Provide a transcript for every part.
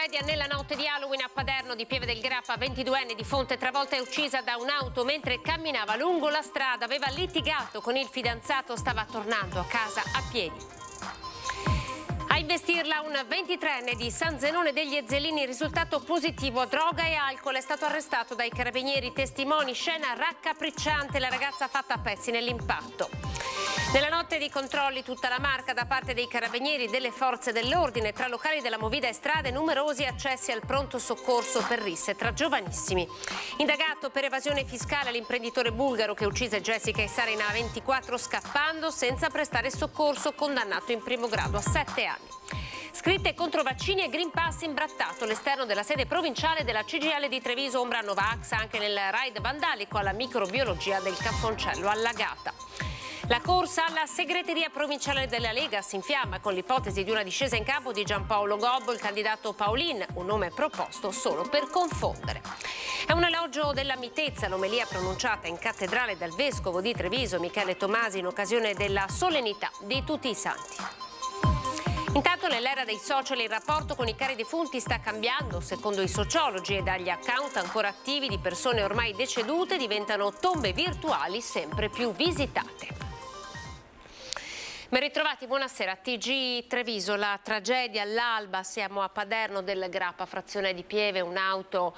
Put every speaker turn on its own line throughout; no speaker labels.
tragedia nella notte di Halloween a Paderno. Di Pieve del Grappa, 22enne di Fonte, travolta e uccisa da un'auto mentre camminava lungo la strada. Aveva litigato con il fidanzato, stava tornando a casa a piedi. A investirla un 23enne di San Zenone degli Ezzelini, risultato positivo a droga e alcol, è stato arrestato dai carabinieri. Testimoni, scena raccapricciante, la ragazza fatta a pezzi nell'impatto. Nella notte di controlli tutta la Marca da parte dei carabinieri e delle forze dell'ordine, tra locali della Movida e strade, numerosi accessi al pronto soccorso per risse tra giovanissimi. Indagato per evasione fiscale l'imprenditore bulgaro che uccise Jessica e Sara in A24 scappando senza prestare soccorso, condannato in primo grado a 7 anni. Scritte contro vaccini e Green Pass imbrattato l'esterno della sede provinciale della CGIL di Treviso, ombra Novax anche nel raid vandalico alla microbiologia del Caffoncello allagata. La corsa alla segreteria provinciale della Lega si infiamma con l'ipotesi di una discesa in campo di Giampaolo Gobbo, il candidato Paolin, un nome proposto solo per confondere. È un elogio della mitezza l'omelia pronunciata in cattedrale dal vescovo di Treviso, Michele Tomasi, in occasione della solennità di tutti i santi. Intanto nell'era dei social il rapporto con i cari defunti sta cambiando. Secondo i sociologi, e dagli account ancora attivi di persone ormai decedute diventano tombe virtuali sempre più visitate. Ben ritrovati, buonasera. TG Treviso, la tragedia all'alba, siamo a Paderno del Grappa, frazione di Pieve, un'auto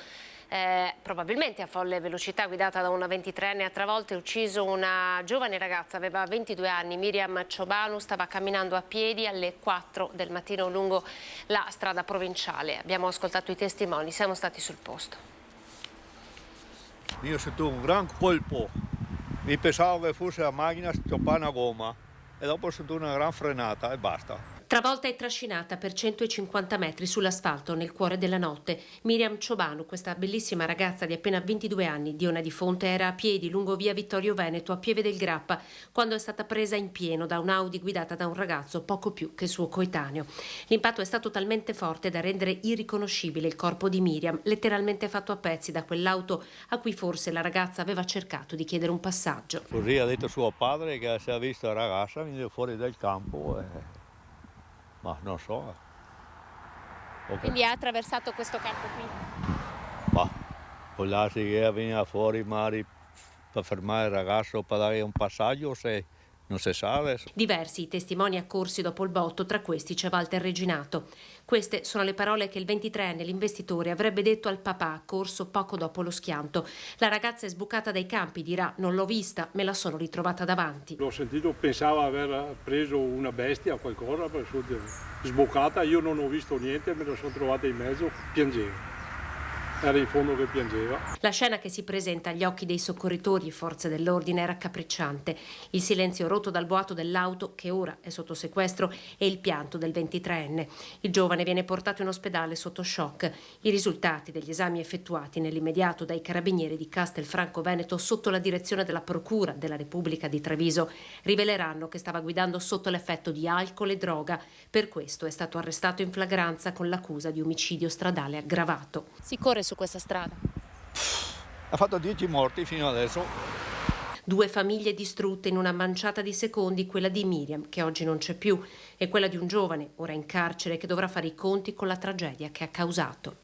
probabilmente a folle velocità guidata da una 23enne ha travolto e ucciso una giovane ragazza, aveva 22 anni, Miriam Ciobanu, stava camminando a piedi alle 4 del mattino lungo la strada provinciale. Abbiamo ascoltato i testimoni, siamo stati sul posto.
Io ho sentito un gran colpo, mi pensavo che fosse la macchina stoppata una gomma e dopo ho sentito una gran frenata e basta.
Travolta e trascinata per 150 metri sull'asfalto nel cuore della notte, Miriam Ciobanu, questa bellissima ragazza di appena 22 anni, di Ona di Fonte, era a piedi lungo via Vittorio Veneto a Pieve del Grappa quando è stata presa in pieno da un'Audi guidata da un ragazzo poco più che suo coetaneo. L'impatto è stato talmente forte da rendere irriconoscibile il corpo di Miriam, letteralmente fatto a pezzi da quell'auto a cui forse la ragazza aveva cercato di chiedere un passaggio.
Così ha detto suo padre che si è vista la ragazza venire fuori dal campo e... ma non so. Okay.
Quindi ha attraversato questo campo qui?
Ma può darsi che veniva fuori magari per fermare il ragazzo, per dare un passaggio, se non si sa adesso.
Diversi i testimoni accorsi dopo il botto, tra questi c'è Walter Reginato. Queste sono le parole che il 23enne, l'investitore, avrebbe detto al papà accorso poco dopo lo schianto. La ragazza è sbucata dai campi, dirà: non l'ho vista, me la sono ritrovata davanti.
L'ho sentito, pensava aver preso una bestia o qualcosa, sbucata, io non ho visto niente, me la sono trovata in mezzo, piangevo. Era in fondo che piangeva.
La scena che si presenta agli occhi dei soccorritori e forze dell'ordine è raccapricciante. Il silenzio rotto dal boato dell'auto, che ora è sotto sequestro, e il pianto del 23enne. Il giovane viene portato in ospedale sotto shock. I risultati degli esami effettuati nell'immediato dai carabinieri di Castelfranco Veneto sotto la direzione della Procura della Repubblica di Treviso riveleranno che stava guidando sotto l'effetto di alcol e droga. Per questo è stato arrestato in flagranza con l'accusa di omicidio stradale aggravato. Si corre su questa strada?
Ha fatto 10 morti fino adesso.
2 famiglie distrutte in una manciata di secondi, quella di Miriam, che oggi non c'è più, e quella di un giovane, ora in carcere, che dovrà fare i conti con la tragedia che ha causato.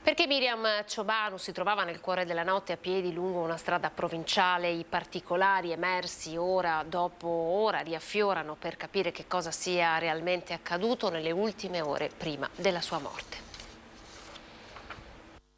Perché Miriam Ciobanu si trovava nel cuore della notte a piedi lungo una strada provinciale, i particolari emersi ora dopo ora riaffiorano per capire che cosa sia realmente accaduto nelle ultime ore prima della sua morte.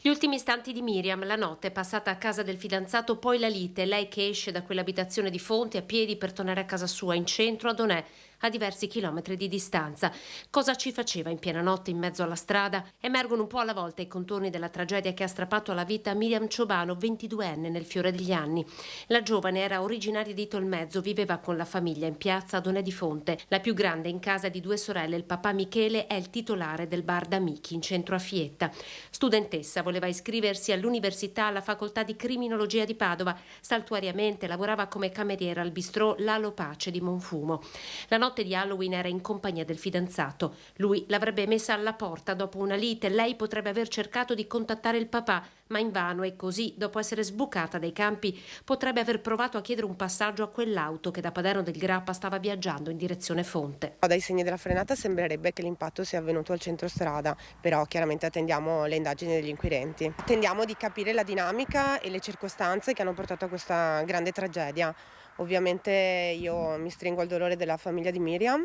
Gli ultimi istanti di Miriam, la notte passata a casa del fidanzato, poi la lite, lei che esce da quell'abitazione di Fonte a piedi per tornare a casa sua in centro ad Onè, a diversi chilometri di distanza. Cosa ci faceva in piena notte in mezzo alla strada? Emergono un po' alla volta i contorni della tragedia che ha strappato alla vita Miriam Ciobanu, 22enne nel fiore degli anni. La giovane era originaria di Tolmezzo, viveva con la famiglia in piazza ad Onè di Fonte. La più grande in casa di 2 sorelle, il papà Michele è il titolare del bar d'Amici in centro a Fietta. Studentessa, voleva iscriversi all'università alla facoltà di criminologia di Padova. Saltuariamente lavorava come cameriera al bistrò Lalo Pace di Monfumo. La notte di Halloween era in compagnia del fidanzato. Lui l'avrebbe messa alla porta dopo una lite. Lei potrebbe aver cercato di contattare il papà, ma invano, e così, dopo essere sbucata dai campi, potrebbe aver provato a chiedere un passaggio a quell'auto che da Paderno del Grappa stava viaggiando in direzione Fonte.
Dai segni della frenata sembrerebbe che l'impatto sia avvenuto al centro strada, però chiaramente attendiamo le indagini degli inquirenti. Attendiamo di capire la dinamica e le circostanze che hanno portato a questa grande tragedia. Ovviamente io mi stringo al dolore della famiglia di Miriam,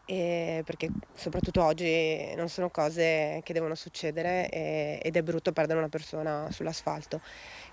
perché soprattutto oggi non sono cose che devono succedere ed è brutto perdere una persona sull'asfalto.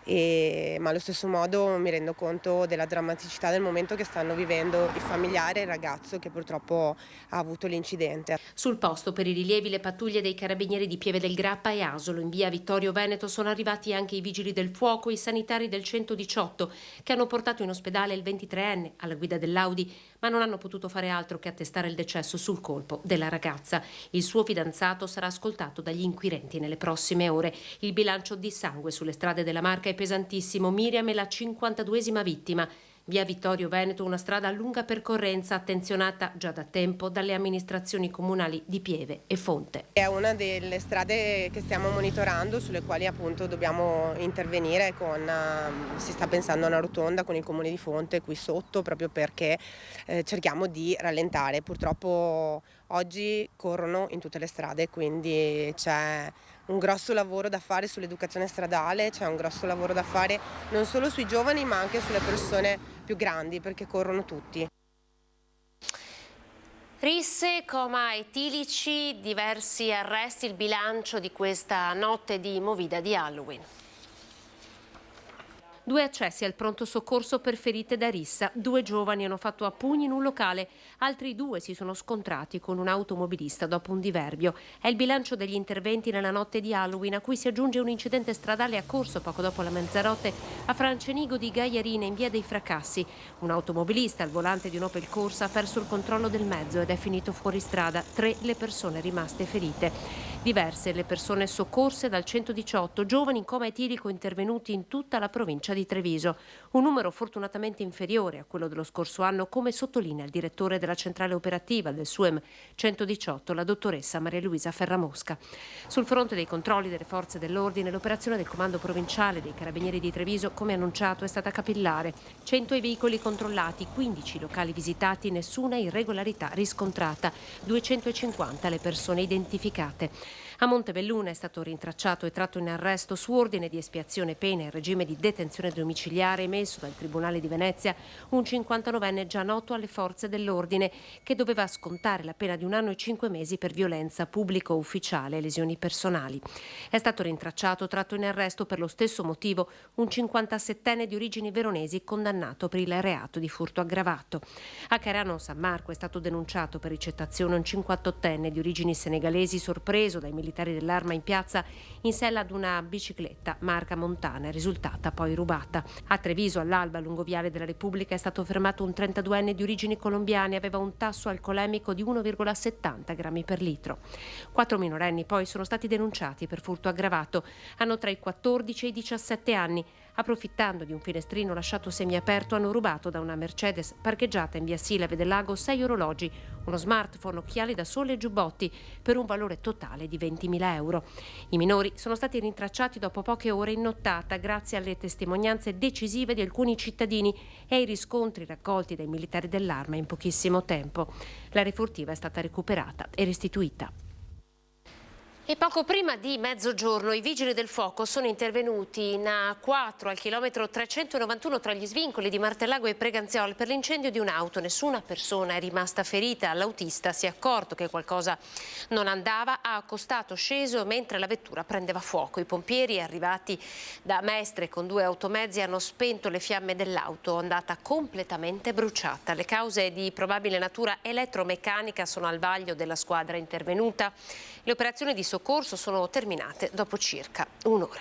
Ma allo stesso modo mi rendo conto della drammaticità del momento che stanno vivendo i familiari e il ragazzo che purtroppo ha avuto l'incidente.
Sul posto per i rilievi le pattuglie dei carabinieri di Pieve del Grappa e Asolo. In via Vittorio Veneto sono arrivati anche i vigili del fuoco e i sanitari del 118 che hanno portato in ospedale il 23enne alla guida dell'Audi, ma non hanno potuto fare altro che attestare il decesso sul colpo della ragazza. Il suo fidanzato sarà ascoltato dagli inquirenti nelle prossime ore. Il bilancio di sangue sulle strade della Marca è pesantissimo. Miriam è la 52esima vittima. Via Vittorio Veneto, una strada a lunga percorrenza attenzionata già da tempo dalle amministrazioni comunali di Pieve e Fonte.
È una delle strade che stiamo monitorando, sulle quali appunto dobbiamo intervenire si sta pensando a una rotonda con il comune di Fonte qui sotto, proprio perché cerchiamo di rallentare. Purtroppo oggi corrono in tutte le strade, quindi c'è un grosso lavoro da fare sull'educazione stradale, c'è un grosso lavoro da fare non solo sui giovani ma anche sulle persone più grandi, perché corrono tutti.
Risse, coma etilici, diversi arresti, il bilancio di questa notte di movida di Halloween. 2 accessi al pronto soccorso per ferite da rissa. 2 giovani hanno fatto a pugni in un locale. Altri 2 si sono scontrati con un automobilista dopo un diverbio. È il bilancio degli interventi nella notte di Halloween, a cui si aggiunge un incidente stradale occorso poco dopo la mezzanotte a Francenigo di Gaiarina in via dei Fracassi. Un automobilista al volante di un Opel Corsa ha perso il controllo del mezzo ed è finito fuori strada. 3 le persone rimaste ferite. Diverse le persone soccorse dal 118, giovani in coma etilico intervenuti in tutta la provincia di Treviso. Un numero fortunatamente inferiore a quello dello scorso anno, come sottolinea il direttore della centrale operativa del SUEM 118, la dottoressa Maria Luisa Ferramosca. Sul fronte dei controlli delle forze dell'ordine, l'operazione del comando provinciale dei carabinieri di Treviso, come annunciato, è stata capillare. 100 i veicoli controllati, 15 locali visitati, nessuna irregolarità riscontrata, 250 le persone identificate. A Montebelluna è stato rintracciato e tratto in arresto su ordine di espiazione pena in regime di detenzione domiciliare emesso dal Tribunale di Venezia un 59enne già noto alle forze dell'ordine che doveva scontare la pena di 1 anno e 5 mesi per violenza pubblico ufficiale e lesioni personali. È stato rintracciato, tratto in arresto per lo stesso motivo, un 57enne di origini veronesi condannato per il reato di furto aggravato. A Cairano San Marco è stato denunciato per ricettazione un 58enne di origini senegalesi sorpreso dai militari dell'arma in piazza in sella ad una bicicletta marca Montana, risultata poi rubata. A Treviso, all'alba, lungo Viale della Repubblica, è stato fermato un 32enne di origini colombiane, aveva un tasso alcolemico di 1,70 grammi per litro. 4 minorenni poi sono stati denunciati per furto aggravato, hanno tra i 14 e i 17 anni. Approfittando di un finestrino lasciato semiaperto, hanno rubato da una Mercedes parcheggiata in via Silave del Lago 6 orologi, uno smartphone, occhiali da sole e giubbotti per un valore totale di 20.000 euro. I minori sono stati rintracciati dopo poche ore in nottata grazie alle testimonianze decisive di alcuni cittadini e ai riscontri raccolti dai militari dell'arma in pochissimo tempo. La refurtiva è stata recuperata e restituita. E poco prima di mezzogiorno i vigili del fuoco sono intervenuti in A4 al chilometro 391 tra gli svincoli di Martellago e Preganziol per l'incendio di un'auto. Nessuna persona è rimasta ferita. L'autista si è accorto che qualcosa non andava, ha accostato, sceso mentre la vettura prendeva fuoco. I pompieri arrivati da Mestre con 2 automezzi hanno spento le fiamme dell'auto, andata completamente bruciata. Le cause di probabile natura elettromeccanica sono al vaglio della squadra intervenuta. Le operazioni di soccorso sono terminate dopo circa un'ora.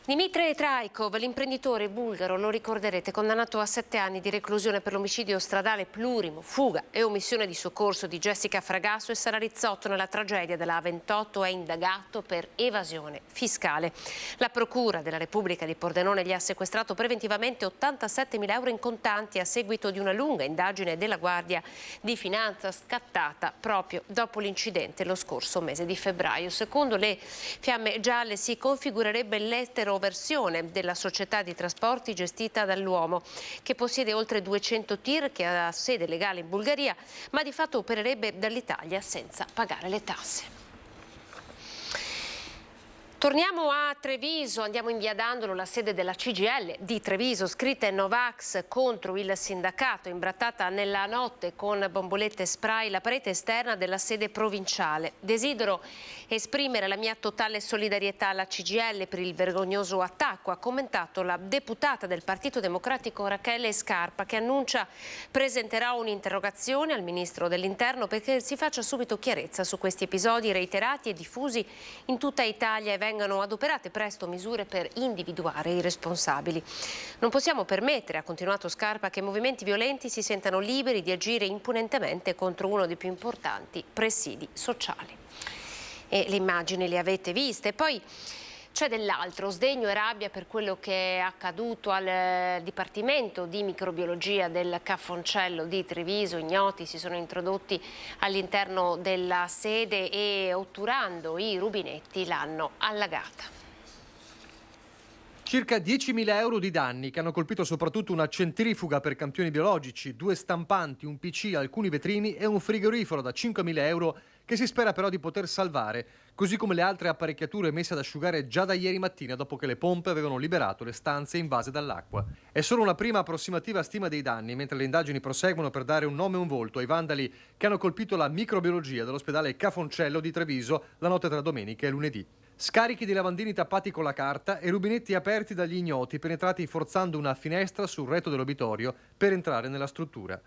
Dimitrij Trajkov, l'imprenditore bulgaro, lo ricorderete, condannato a 7 anni di reclusione per l'omicidio stradale plurimo, fuga e omissione di soccorso di Jessica Fragasso e Sara Rizzotto nella tragedia della A28, è indagato per evasione fiscale. La Procura della Repubblica di Pordenone gli ha sequestrato preventivamente 87.000 euro in contanti a seguito di una lunga indagine della Guardia di Finanza scattata proprio dopo l'incidente lo scorso mese di febbraio. Secondo le Fiamme Gialle si configurerebbe l'esteroversione della società di trasporti gestita dall'uomo, che possiede oltre 200 tir, che ha sede legale in Bulgaria, ma di fatto opererebbe dall'Italia senza pagare le tasse. Torniamo a Treviso, andiamo in via Dandolo, la sede della CGIL di Treviso, scritte Novax contro il sindacato, imbrattata nella notte con bombolette spray la parete esterna della sede provinciale. Desidero esprimere la mia totale solidarietà alla CGIL per il vergognoso attacco, ha commentato la deputata del Partito Democratico Rachele Scarpa, che annuncia presenterà un'interrogazione al Ministro dell'Interno perché si faccia subito chiarezza su questi episodi reiterati e diffusi in tutta Italia e vengano adoperate presto misure per individuare i responsabili. Non possiamo permettere, ha continuato Scarpa, che movimenti violenti si sentano liberi di agire impunemente contro uno dei più importanti presidi sociali. E le immagini le avete viste. Poi c'è dell'altro, sdegno e rabbia per quello che è accaduto al Dipartimento di Microbiologia del Cafoncello di Treviso. Ignoti si sono introdotti all'interno della sede e, otturando i rubinetti, l'hanno allagata.
Circa 10.000 euro di danni che hanno colpito soprattutto una centrifuga per campioni biologici, 2 stampanti, un PC, alcuni vetrini e un frigorifero da 5.000 euro che si spera però di poter salvare, così come le altre apparecchiature messe ad asciugare già da ieri mattina dopo che le pompe avevano liberato le stanze invase dall'acqua. È solo una prima approssimativa stima dei danni, mentre le indagini proseguono per dare un nome e un volto ai vandali che hanno colpito la microbiologia dell'ospedale Cafoncello di Treviso la notte tra domenica e lunedì. Scarichi di lavandini tappati con la carta e rubinetti aperti dagli ignoti penetrati forzando una finestra sul retro dell'obitorio per entrare nella struttura.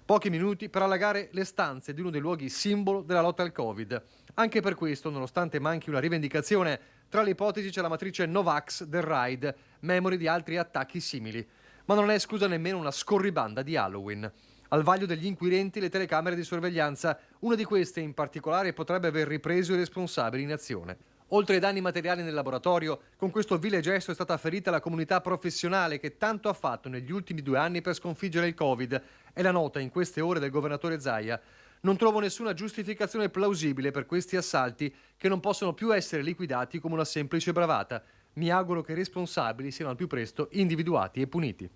Pochi minuti per allagare le stanze di uno dei luoghi simbolo della lotta al Covid. Anche per questo, nonostante manchi una rivendicazione, tra le ipotesi c'è la matrice Novax del RAID, memore di altri attacchi simili. Ma non è esclusa nemmeno una scorribanda di Halloween. Al vaglio degli inquirenti le telecamere di sorveglianza, una di queste in particolare potrebbe aver ripreso i responsabili in azione. Oltre ai danni materiali nel laboratorio, con questo vile gesto è stata ferita la comunità professionale che tanto ha fatto negli ultimi 2 anni per sconfiggere il Covid. È la nota in queste ore del governatore Zaia. Non trovo nessuna giustificazione plausibile per questi assalti che non possono più essere liquidati come una semplice bravata. Mi auguro che i responsabili siano al più presto individuati e puniti.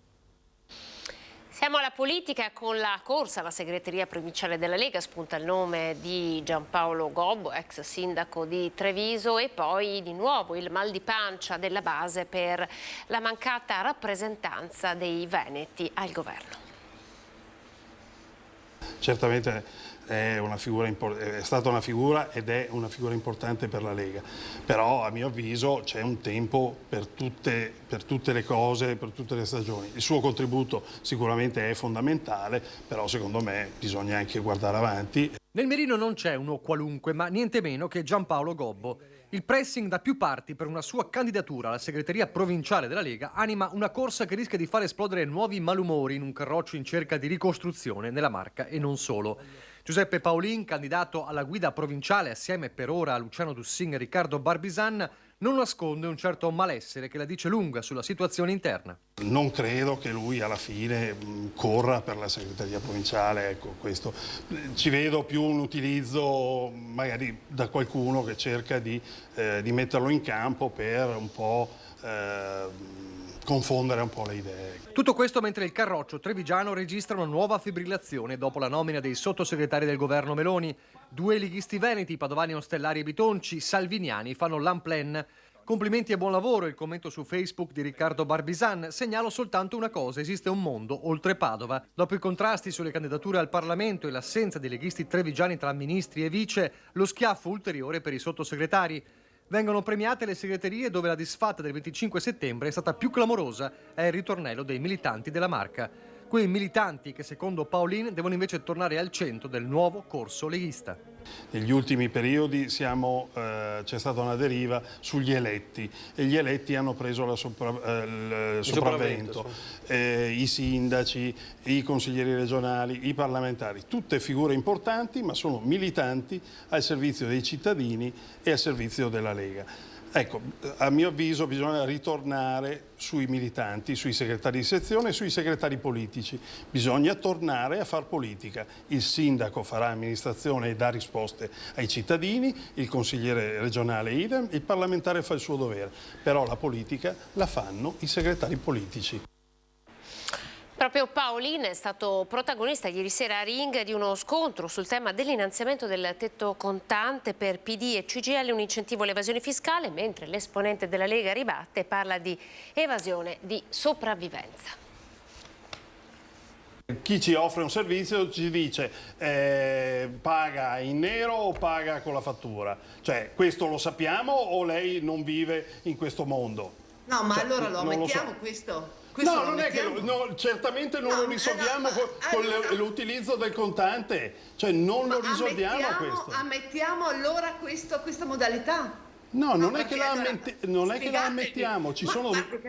Siamo alla politica con la corsa alla segreteria provinciale della Lega, spunta il nome di Giampaolo Gobbo, ex sindaco di Treviso, e poi di nuovo il mal di pancia della base per la mancata rappresentanza dei veneti al governo.
Certamente è stata una figura ed è una figura importante per la Lega, però a mio avviso c'è un tempo per tutte le cose, per tutte le stagioni. Il suo contributo sicuramente è fondamentale, però secondo me bisogna anche guardare avanti.
Nel mirino non c'è uno qualunque, ma niente meno che Giampaolo Gobbo. Il pressing da più parti per una sua candidatura alla segreteria provinciale della Lega anima una corsa che rischia di far esplodere nuovi malumori in un carroccio in cerca di ricostruzione nella Marca e non solo. Giuseppe Paolin, candidato alla guida provinciale assieme per ora a Luciano Dussin e Riccardo Barbisan, non nasconde un certo malessere che la dice lunga sulla situazione interna.
Non credo che lui alla fine corra per la segreteria provinciale, ecco, questo. Ci vedo più un utilizzo magari da qualcuno che cerca di metterlo in campo per un po' confondere un po' le idee.
Tutto questo mentre il carroccio trevigiano registra una nuova fibrillazione dopo la nomina dei sottosegretari del governo Meloni. 2 leghisti veneti, Padovani, Ostellari e Bitonci, salviniani, fanno l'amplen. Complimenti e buon lavoro, il commento su Facebook di Riccardo Barbisan. Segnalo soltanto una cosa, esiste un mondo oltre Padova. Dopo i contrasti sulle candidature al Parlamento e l'assenza dei leghisti trevigiani tra ministri e vice, lo schiaffo ulteriore per i sottosegretari. Vengono premiate le segreterie dove la disfatta del 25 settembre è stata più clamorosa, è il ritornello dei militanti della Marca. Quei militanti che secondo Paolin devono invece tornare al centro del nuovo corso leghista.
Negli ultimi periodi c'è stata una deriva sugli eletti e gli eletti hanno preso il sopravvento. I sindaci, i consiglieri regionali, i parlamentari, tutte figure importanti ma sono militanti al servizio dei cittadini e al servizio della Lega. Ecco, a mio avviso bisogna ritornare sui militanti, sui segretari di sezione e sui segretari politici. Bisogna tornare a far politica. Il sindaco farà amministrazione e dà risposte ai cittadini, il consigliere regionale idem, il parlamentare fa il suo dovere. Però la politica la fanno i segretari politici.
Proprio Paolin è stato protagonista ieri sera a Ring di uno scontro sul tema dell'innalzamento del tetto contante per PD e CGIL, un incentivo all'evasione fiscale, mentre l'esponente della Lega ribatte e parla di evasione di sopravvivenza.
Chi ci offre un servizio ci dice paga in nero o paga con la fattura. Cioè, questo lo sappiamo o lei non vive in questo mondo?
No, ma allora lo ammettiamo questo? No,
non è che certamente non lo risolviamo con l'utilizzo del contante, cioè non lo risolviamo questo.
Ammettiamo allora questa modalità?
No, non è che la ammettiamo, ci sono...
Perché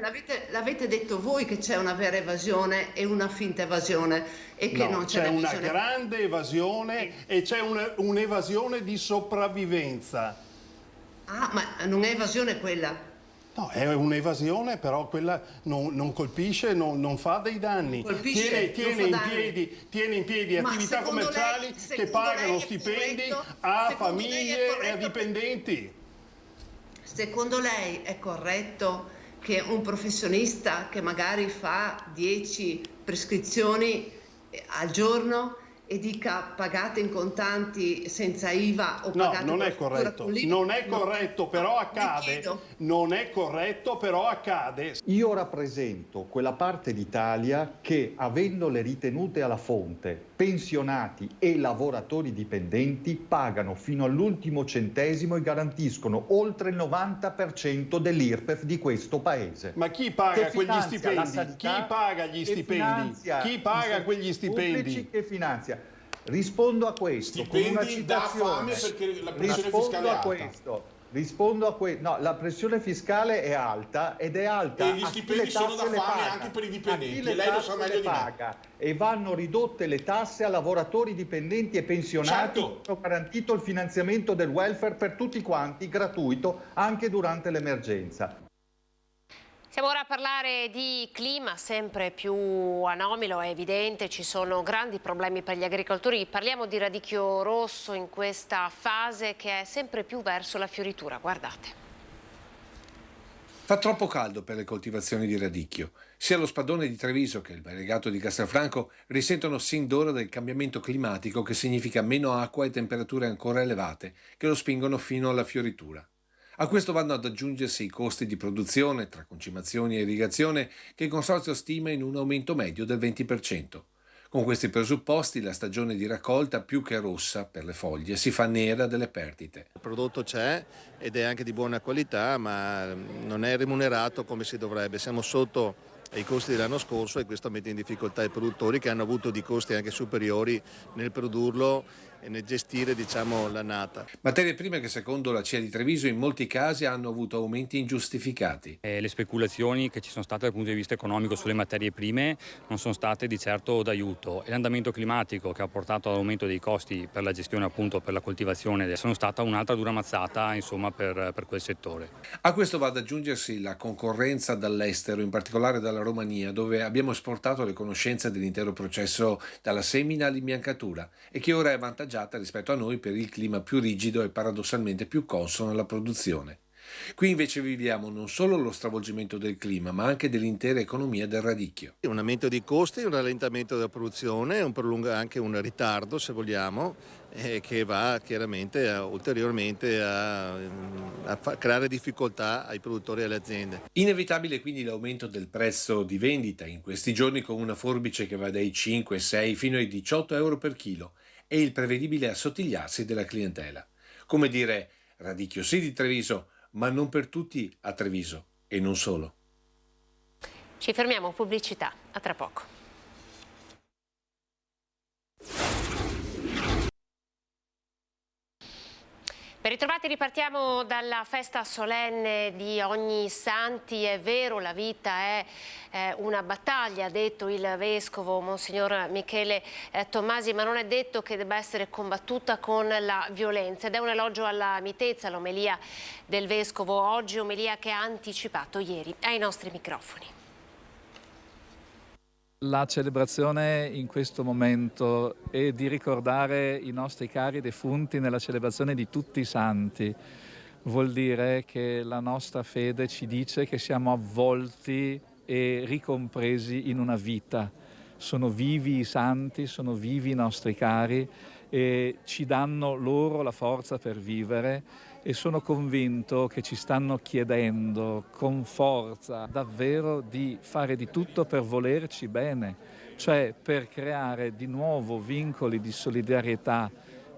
l'avete detto voi che c'è una vera evasione e una finta evasione e che non c'è
una grande evasione e c'è un'evasione di sopravvivenza.
Ah, ma non è evasione quella?
No, è un'evasione, però quella non colpisce, non fa dei danni. Tiene in piedi attività commerciali che pagano stipendi a famiglie e a dipendenti.
Secondo lei è corretto che un professionista che magari fa 10 prescrizioni al giorno e dica pagate in contanti senza IVA o pagate
non è corretto, non è corretto, però accade. Non è corretto, però accade.
Io rappresento quella parte d'Italia che, avendole ritenute alla fonte, pensionati e lavoratori dipendenti pagano fino all'ultimo centesimo e garantiscono oltre il 90% dell'IRPEF di questo paese.
Ma chi paga quegli stipendi? Chi paga gli stipendi? Chi paga quegli stipendi?
Che finanzia? Rispondo a questo con una citazione.
Perché la pressione fiscale è alta.
Rispondo a questo. No, la pressione fiscale è alta ed è alta.
E gli stipendi sono da fame anche per i dipendenti. E lei lo sa meglio di me.
E vanno ridotte le tasse a lavoratori dipendenti e pensionati.
Certo.
Hanno garantito il finanziamento del welfare per tutti quanti, gratuito, anche durante l'emergenza.
Siamo ora a parlare di clima, sempre più anomalo, è evidente, ci sono grandi problemi per gli agricoltori. Parliamo di radicchio rosso in questa fase che è sempre più verso la fioritura, guardate.
Fa troppo caldo per le coltivazioni di radicchio. Sia lo Spadone di Treviso che il Variegato di Castelfranco risentono sin d'ora del cambiamento climatico che significa meno acqua e temperature ancora elevate che lo spingono fino alla fioritura. A questo vanno ad aggiungersi i costi di produzione tra concimazioni e irrigazione che il consorzio stima in un aumento medio del 20%. Con questi presupposti la stagione di raccolta, più che rossa per le foglie, si fa nera delle perdite.
Il prodotto c'è ed è anche di buona qualità, ma non è remunerato come si dovrebbe. Siamo sotto ai costi dell'anno scorso e questo mette in difficoltà i produttori che hanno avuto di costi anche superiori nel produrlo e nel gestire, diciamo, l'annata.
Materie prime che secondo la CIA di Treviso in molti casi hanno avuto aumenti ingiustificati.
Le speculazioni che ci sono state dal punto di vista economico sulle materie prime non sono state di certo d'aiuto e l'andamento climatico che ha portato all'aumento dei costi per la gestione, appunto, per la coltivazione sono stata un'altra dura mazzata, insomma, per quel settore.
A questo va ad aggiungersi la concorrenza dall'estero, in particolare dalla Romania, dove abbiamo esportato le conoscenze dell'intero processo dalla semina all'imbiancatura e che ora è avvantaggiata rispetto a noi per il clima più rigido e paradossalmente più consono alla produzione. Qui invece viviamo non solo lo stravolgimento del clima, ma anche dell'intera economia del radicchio.
Un aumento dei costi, un rallentamento della produzione, anche un ritardo, se vogliamo, che va chiaramente ulteriormente a creare difficoltà ai produttori e alle aziende.
Inevitabile quindi l'aumento del prezzo di vendita in questi giorni, con una forbice che va dai 5, 6 fino ai 18 euro per chilo e il prevedibile assottigliarsi della clientela. Come dire, radicchio sì di Treviso, ma non per tutti a Treviso e non solo.
Ci fermiamo, pubblicità, a tra poco. Ben ritrovati, ripartiamo dalla festa solenne di Ognissanti. È vero, la vita è una battaglia, ha detto il vescovo Monsignor Michele Tommasi, ma non è detto che debba essere combattuta con la violenza, ed è un elogio alla mitezza l'omelia del vescovo oggi, omelia che ha anticipato ieri ai nostri microfoni.
La celebrazione in questo momento è di ricordare i nostri cari defunti nella celebrazione di tutti i santi. Vuol dire che la nostra fede ci dice che siamo avvolti e ricompresi in una vita. Sono vivi i santi, sono vivi i nostri cari e ci danno loro la forza per vivere, e sono convinto che ci stanno chiedendo con forza davvero di fare di tutto per volerci bene, cioè per creare di nuovo vincoli di solidarietà,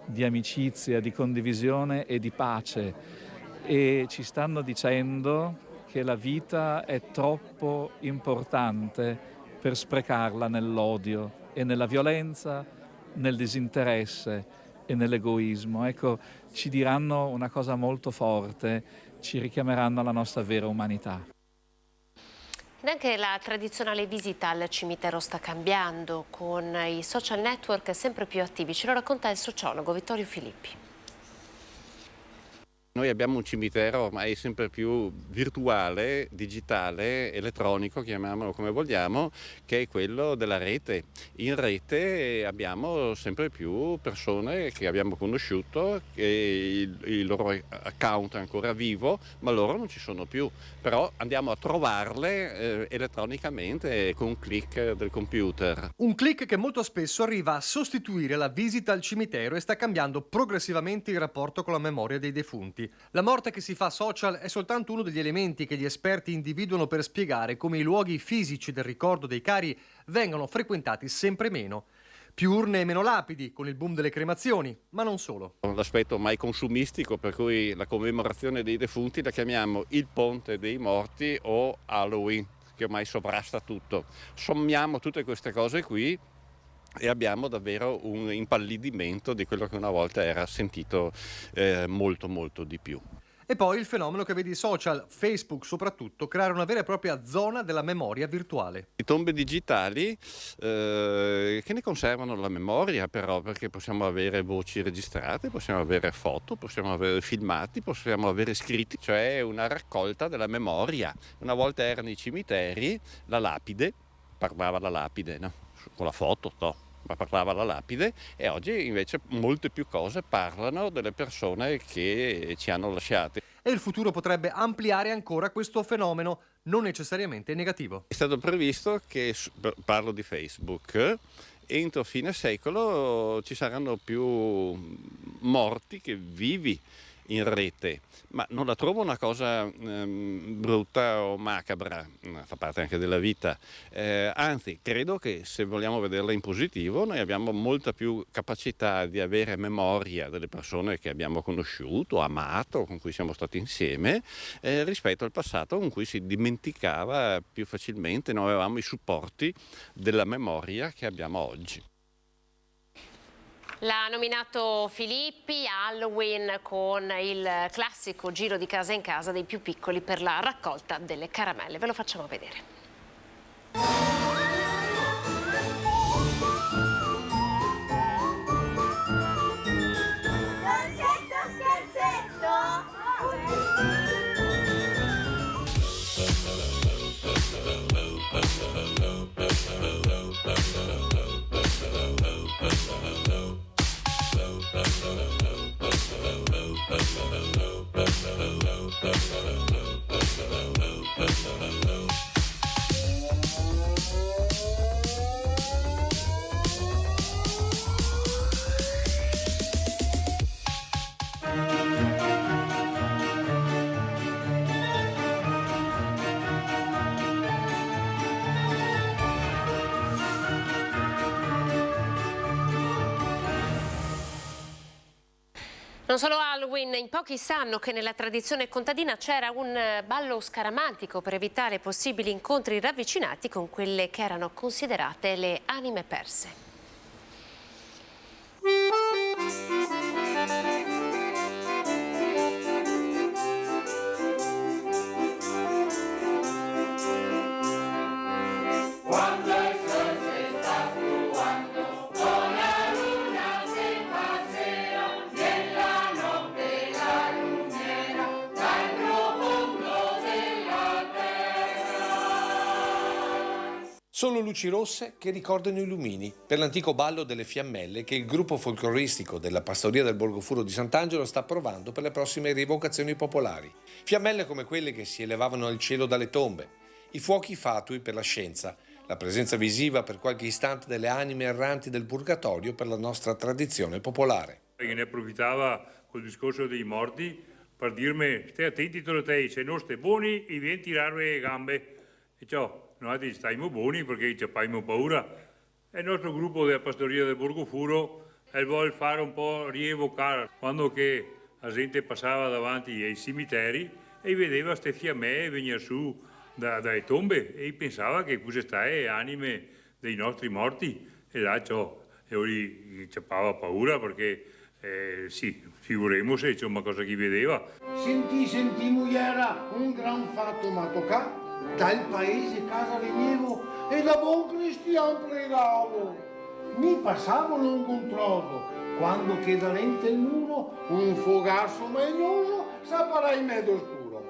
di amicizia, di condivisione e di pace. E ci stanno dicendo che la vita è troppo importante per sprecarla nell'odio e nella violenza, nel disinteresse e nell'egoismo. Ecco, ci diranno una cosa molto forte, ci richiameranno alla nostra vera umanità.
Ed anche la tradizionale visita al cimitero sta cambiando, con i social network sempre più attivi. Ce lo racconta il sociologo Vittorio Filippi.
Noi abbiamo un cimitero ormai sempre più virtuale, digitale, elettronico, chiamiamolo come vogliamo, che è quello della rete. In rete abbiamo sempre più persone che abbiamo conosciuto, che il loro account è ancora vivo, ma loro non ci sono più. Però andiamo a trovarle elettronicamente con un click del computer.
Un click che molto spesso arriva a sostituire la visita al cimitero e sta cambiando progressivamente il rapporto con la memoria dei defunti. La morte che si fa social è soltanto uno degli elementi che gli esperti individuano per spiegare come i luoghi fisici del ricordo dei cari vengano frequentati sempre meno. Più urne e meno lapidi, con il boom delle cremazioni, ma non solo.
L'aspetto ormai consumistico, per cui la commemorazione dei defunti la chiamiamo il Ponte dei Morti o Halloween, che ormai sovrasta tutto. Sommiamo tutte queste cose qui e abbiamo davvero un impallidimento di quello che una volta era sentito molto di più.
E poi il fenomeno che vedi i social, Facebook soprattutto, creare una vera e propria zona della memoria virtuale.
Le tombe digitali che ne conservano la memoria però, perché possiamo avere voci registrate, possiamo avere foto, possiamo avere filmati, possiamo avere scritti, cioè una raccolta della memoria. Una volta erano i cimiteri, la lapide, parlava la lapide, no? Con la foto, no, ma parlava la lapide, e oggi invece molte più cose parlano delle persone che ci hanno lasciati.
E il futuro potrebbe ampliare ancora questo fenomeno, non necessariamente negativo.
È stato previsto che, parlo di Facebook, entro fine secolo ci saranno più morti che vivi in rete, ma non la trovo una cosa brutta o macabra, fa parte anche della vita, anzi credo che se vogliamo vederla in positivo noi abbiamo molta più capacità di avere memoria delle persone che abbiamo conosciuto, amato, con cui siamo stati insieme, rispetto al passato con cui si dimenticava più facilmente, non avevamo i supporti della memoria che abbiamo oggi.
L'ha nominato Filippi, Halloween con il classico giro di casa in casa dei più piccoli per la raccolta delle caramelle. Ve lo facciamo vedere. Non solo Halloween, in pochi sanno che nella tradizione contadina c'era un ballo scaramantico per evitare possibili incontri ravvicinati con quelle che erano considerate le anime perse.
Solo luci rosse che ricordano i lumini per l'antico ballo delle fiammelle che il gruppo folcloristico della Pastoria del Borgofuro di Sant'Angelo sta provando per le prossime rievocazioni popolari. Fiammelle come quelle che si elevavano al cielo dalle tombe, i fuochi fatui per la scienza, la presenza visiva per qualche istante delle anime erranti del purgatorio per la nostra tradizione popolare.
E ne approfittava col discorso dei morti per dirmi: stai attenti te, se non stai buoni e vieni a tirarmi le gambe. E ciò. Noi stiamo buoni perché ci abbiamo paura. E il nostro gruppo della Pastoria del Borgofuro vuole fare un po' rievocare quando che la gente passava davanti ai cimiteri e vedeva queste fiamme venire su dalle tombe e pensava che fosse state anime dei nostri morti. E là e ora ci aveva paura perché sì, figuremo se c'è una cosa che vedeva.
Senti, mugliera, un gran fatto ma tocca. Dal paese casa venivo e da buon cristiano pregavo. Mi passavano un controllo, quando che davanti il muro un fogasso magnoso s'apparà in mezzo scuro.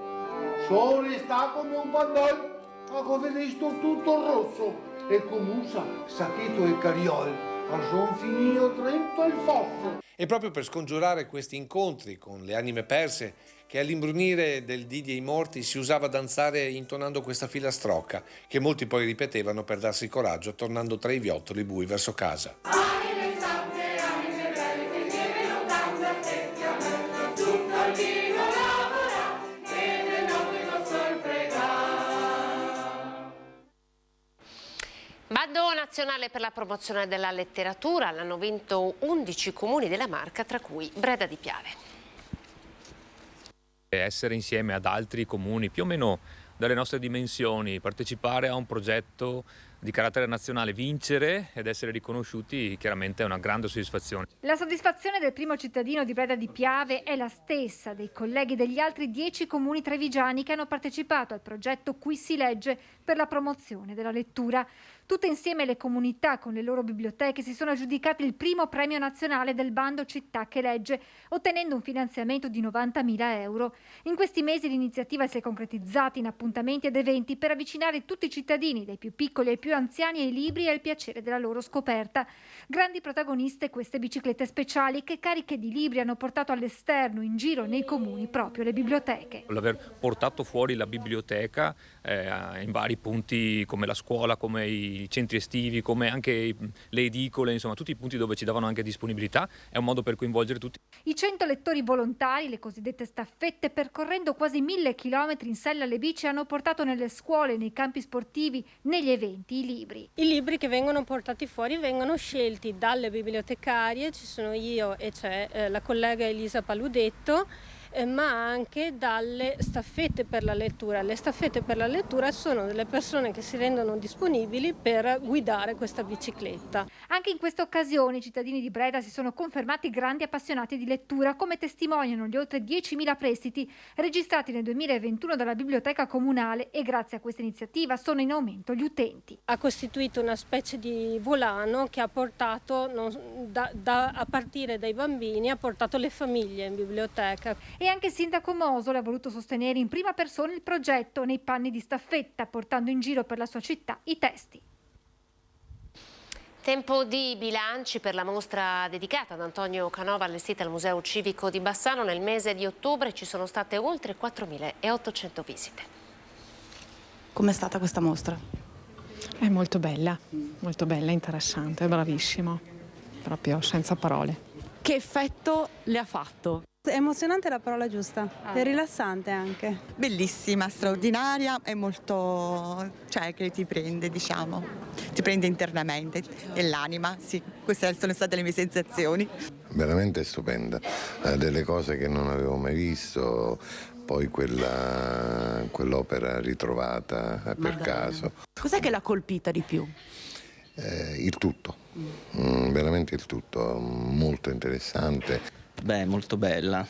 Sono restato come un pandol, avevo visto tutto rosso e come sacchetto e cariol, a son finito Trento al fosso.
E proprio per scongiurare questi incontri con le anime perse, che all'imbrunire del dì dei morti si usava danzare intonando questa filastrocca, che molti poi ripetevano per darsi coraggio tornando tra i viottoli bui verso casa.
Bando nazionale per la promozione della letteratura, l'hanno vinto 11 comuni della Marca, tra cui Breda di Piave.
Essere insieme ad altri comuni più o meno dalle nostre dimensioni, partecipare a un progetto di carattere nazionale, vincere ed essere riconosciuti chiaramente è una grande soddisfazione.
La soddisfazione del primo cittadino di Breda di Piave è la stessa dei colleghi degli altri 10 comuni trevigiani che hanno partecipato al progetto Qui si legge per la promozione della lettura. Tutte insieme le comunità con le loro biblioteche si sono aggiudicate il primo premio nazionale del bando Città che legge, ottenendo un finanziamento di 90.000 euro. In questi mesi l'iniziativa si è concretizzata in appuntamenti ed eventi per avvicinare tutti i cittadini, dai più piccoli ai più anziani, ai libri e al piacere della loro scoperta. Grandi protagoniste queste biciclette speciali che cariche di libri hanno portato all'esterno, in giro nei comuni, proprio le biblioteche.
L'aver portato fuori la biblioteca in vari punti come la scuola, come i centri estivi, come anche le edicole, insomma tutti i punti dove ci davano anche disponibilità, è un modo per coinvolgere tutti.
I 100 lettori volontari, le cosiddette staffette, percorrendo quasi 1000 chilometri in sella alle bici, hanno portato nelle scuole, nei campi sportivi, negli eventi i libri.
I libri che vengono portati fuori vengono scelti dalle bibliotecarie, ci sono io e c'è la collega Elisa Paludetto, ma anche dalle staffette per la lettura. Le staffette per la lettura sono delle persone che si rendono disponibili per guidare questa bicicletta.
Anche in questa occasione i cittadini di Breda si sono confermati grandi appassionati di lettura, come testimoniano gli oltre 10.000 prestiti registrati nel 2021 dalla Biblioteca Comunale, e grazie a questa iniziativa sono in aumento gli utenti.
Ha costituito una specie di volano che ha portato, a partire dai bambini, ha portato le famiglie in biblioteca.
E anche il sindaco Mosole ha voluto sostenere in prima persona il progetto nei panni di staffetta, portando in giro per la sua città i testi.
Tempo di bilanci per la mostra dedicata ad Antonio Canova allestita al Museo Civico di Bassano. Nel mese di ottobre ci sono state oltre 4.800 visite.
Com'è stata questa mostra?
È molto bella, interessante, bravissimo, proprio senza parole.
Che effetto le ha fatto?
Emozionante è la parola giusta, è rilassante anche.
Bellissima, straordinaria e molto, che ti prende, diciamo, ti prende internamente e l'anima, sì, queste sono state le mie sensazioni.
Veramente stupenda, delle cose che non avevo mai visto, poi quell'opera ritrovata per caso.
Cos'è che l'ha colpita di più?
Il tutto, veramente il tutto, molto interessante.
Beh, molto bella,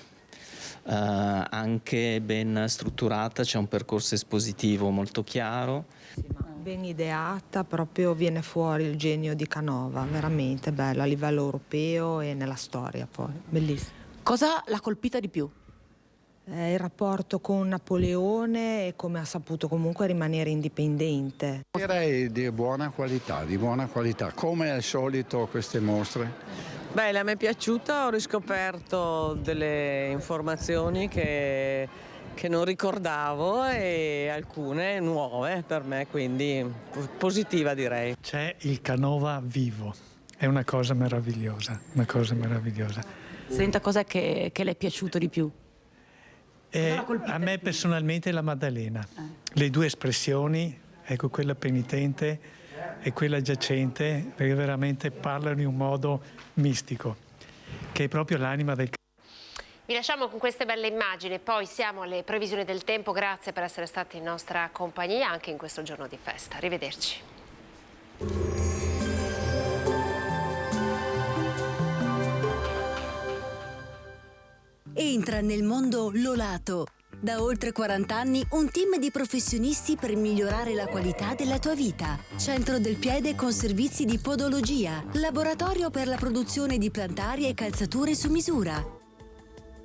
anche ben strutturata, c'è un percorso espositivo molto chiaro.
Ben ideata, proprio viene fuori il genio di Canova, veramente bella a livello europeo e nella storia poi, bellissima.
Cosa l'ha colpita di più?
il rapporto con Napoleone e come ha saputo comunque rimanere indipendente.
Direi di buona qualità, come al solito queste mostre.
Beh, a me è piaciuta, ho riscoperto delle informazioni che non ricordavo e alcune nuove per me, quindi positiva direi.
C'è il Canova vivo, è una cosa meravigliosa,
Senta, cos'è che le è piaciuto di più?
A me personalmente la Maddalena, le due espressioni, ecco, quella penitente e quella giacente, perché veramente parlano in un modo mistico, che è proprio l'anima del.
Vi lasciamo con queste belle immagini, poi siamo alle previsioni del tempo. Grazie per essere stati in nostra compagnia anche in questo giorno di festa. Arrivederci.
Entra nel mondo Lolato. Da oltre 40 anni un team di professionisti per migliorare la qualità della tua vita. Centro del piede con servizi di podologia, laboratorio per la produzione di plantari e calzature su misura.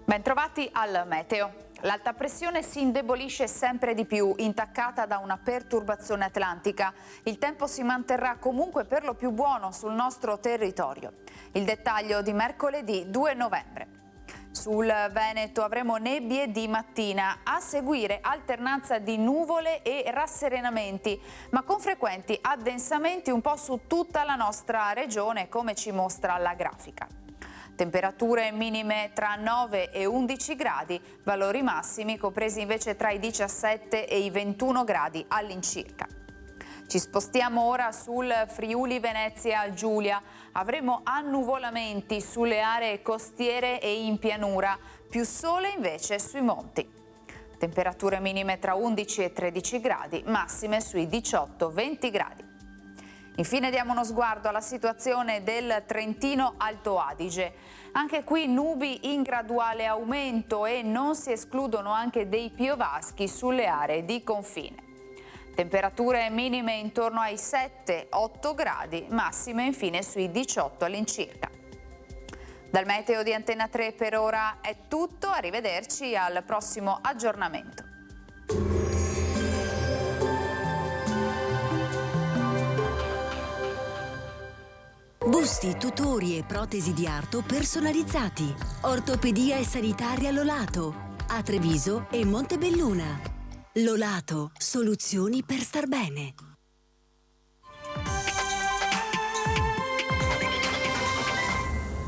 Bentrovati al meteo. L'alta pressione si indebolisce sempre di più, intaccata da una perturbazione atlantica. Il tempo si manterrà comunque per lo più buono sul nostro territorio. Il dettaglio di mercoledì 2 novembre. Sul Veneto avremo nebbie di mattina, a seguire alternanza di nuvole e rasserenamenti, ma con frequenti addensamenti un po' su tutta la nostra regione, come ci mostra la grafica. Temperature minime tra 9 e 11 gradi, valori massimi compresi invece tra i 17 e i 21 gradi all'incirca. Ci spostiamo ora sul Friuli Venezia Giulia. Avremo annuvolamenti sulle aree costiere e in pianura, più sole invece sui monti. Temperature minime tra 11 e 13 gradi, massime sui 18-20 gradi. Infine diamo uno sguardo alla situazione del Trentino Alto Adige. Anche qui nubi in graduale aumento e non si escludono anche dei piovaschi sulle aree di confine. Temperature minime intorno ai 7-8 gradi, massime infine sui 18 all'incirca. Dal meteo di Antena 3 per ora è tutto, arrivederci al prossimo aggiornamento.
Busti, tutori e protesi di arto personalizzati. Ortopedia e sanitaria Lolato. A Treviso e Montebelluna. Lolato, soluzioni per star bene.